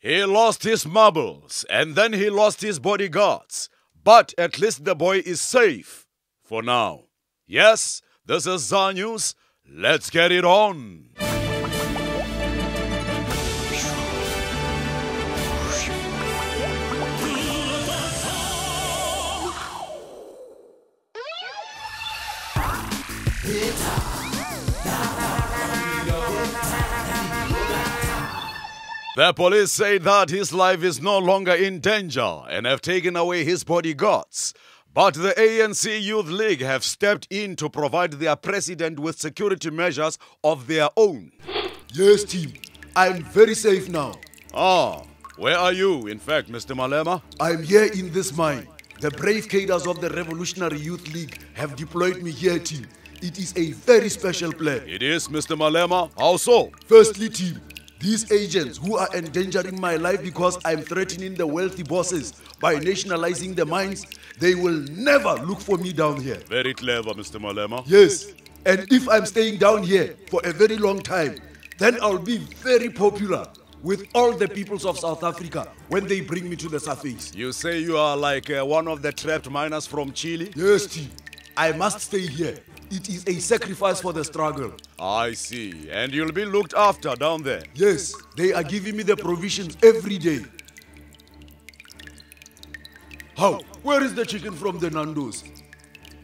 He lost his marbles and then he lost his bodyguards. But at least the boy is safe for now. Yes, this is ZA News. Let's get it on. The police say that his life is no longer in danger and have taken away his bodyguards. But the ANC Youth League have stepped in to provide their president with security measures of their own. Yes, team. I'm very safe now. Ah, where are you, in fact, Mr. Malema? I'm here in this mine. The brave cadres of the Revolutionary Youth League have deployed me here, team. It is a very special plan. It is, Mr. Malema. How so? Firstly, team, these agents who are endangering my life because I'm threatening the wealthy bosses by nationalizing the mines, they will never look for me down here. Very clever, Mr. Malema. Yes, and if I'm staying down here for a very long time, then I'll be very popular with all the peoples of South Africa when they bring me to the surface. You say you are like one of the trapped miners from Chile? Yes, team. I must stay here. It is a sacrifice for the struggle. I see. And you'll be looked after down there? Yes, they are giving me the provisions every day. How? Where is the chicken from the Nando's?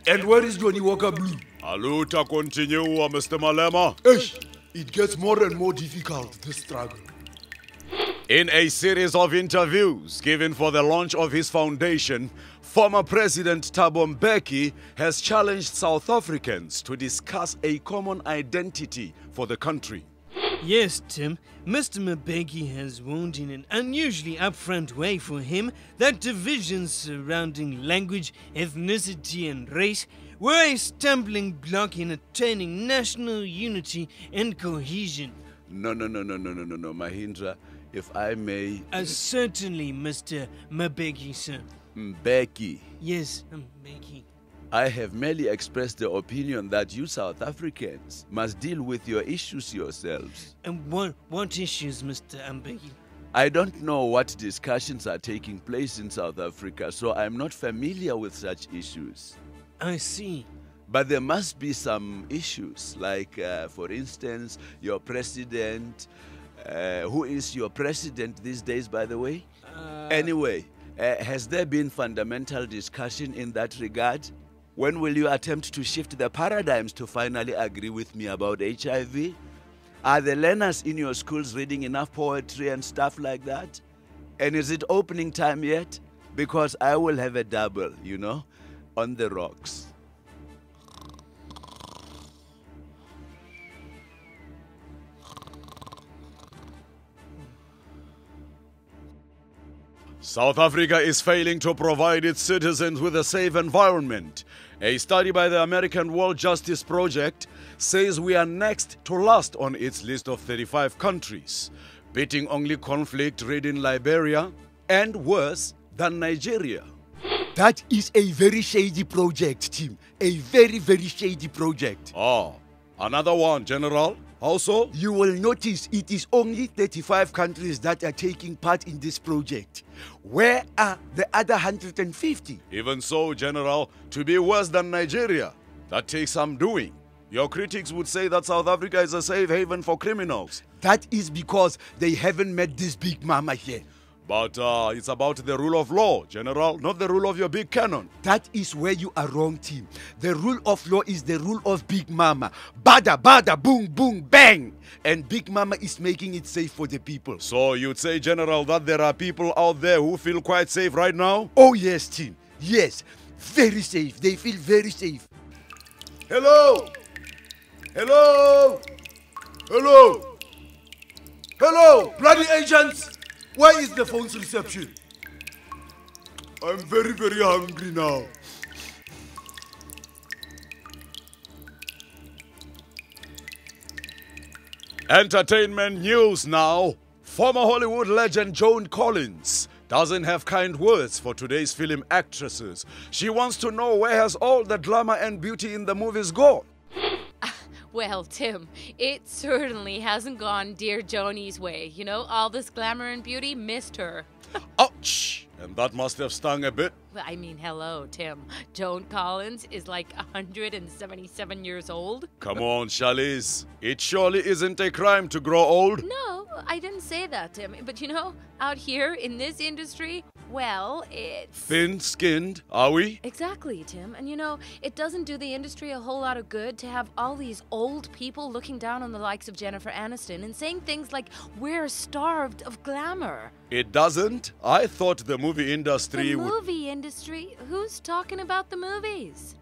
And where is Johnny Walker Blue? Aluta continua, Mr. Malema. Eish, it gets more and more difficult, this struggle. In a series of interviews given for the launch of his foundation, former President Thabo Mbeki has challenged South Africans to discuss a common identity for the country. Yes, Tim, Mr. Mbeki has warned in an unusually upfront way for him that divisions surrounding language, ethnicity and race were a stumbling block in attaining national unity and cohesion. No, Mahindra, if I may... Certainly, Mr. Mbeki, sir. Mbeki. Yes, Mbeki. I have merely expressed the opinion that you South Africans must deal with your issues yourselves. And what issues, Mr. Mbeki? I don't know what discussions are taking place in South Africa, so I'm not familiar with such issues. I see. But there must be some issues, like, for instance, your president. Who is your president these days, by the way? Anyway, has there been fundamental discussion in that regard? When will you attempt to shift the paradigms to finally agree with me about HIV? Are the learners in your schools reading enough poetry and stuff like that? And is it opening time yet? Because I will have a double, you know, on the rocks. South Africa is failing to provide its citizens with a safe environment. A study by the American World Justice Project says we are next to last on its list of 35 countries, beating only conflict-ridden Liberia and worse than Nigeria. That is a very shady project, team. A very, very shady project. Oh, another one, General. Also, you will notice it is only 35 countries that are taking part in this project. Where are the other 150? Even so, General, to be worse than Nigeria, that takes some doing. Your critics would say that South Africa is a safe haven for criminals. That is because they haven't met this big mama here. But it's about the rule of law, General, not the rule of your big cannon. That is where you are wrong, team. The rule of law is the rule of Big Mama. Bada, bada, boom, boom, bang. And Big Mama is making it safe for the people. So you'd say, General, that there are people out there who feel quite safe right now? Oh, yes, team. Yes. Very safe. They feel very safe. Hello? Hello? Hello? Hello? Bloody agents! Where is the phone's reception? I'm very, very hungry now. Entertainment news now. Former Hollywood legend Joan Collins doesn't have kind words for today's film actresses. She wants to know where has all the glamour and beauty in the movies gone. Well, Tim, it certainly hasn't gone dear Joni's way. You know, all this glamour and beauty missed her. Ouch! And that must have stung a bit. I mean, hello, Tim. Joan Collins is like 177 years old. Come on, Charlize. It surely isn't a crime to grow old. No, I didn't say that, Tim. But you know, out here in this industry, well, it's... Thin-skinned, are we? Exactly, Tim. And you know, it doesn't do the industry a whole lot of good to have all these old people looking down on the likes of Jennifer Aniston and saying things like, we're starved of glamour. It doesn't? I thought the movie industry The would... movie industry? Who's talking about the movies?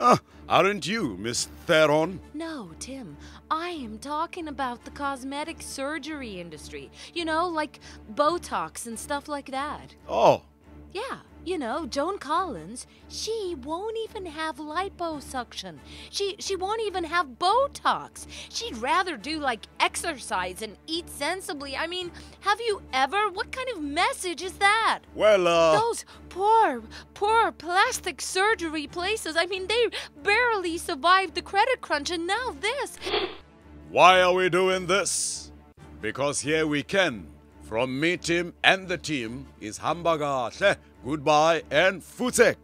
Aren't you, Miss Theron? No, Tim. I am talking about the cosmetic surgery industry. You know, like Botox and stuff like that. Oh. Yeah, you know, Joan Collins, she won't even have liposuction. She won't even have Botox. She'd rather do, like, exercise and eat sensibly. I mean, have you ever? What kind of message is that? Well, Those poor plastic surgery places, I mean, they barely survived the credit crunch, and now this. Why are we doing this? Because here we can. From me, Tim, and the team is Hamburger, Goodbye, and Futek.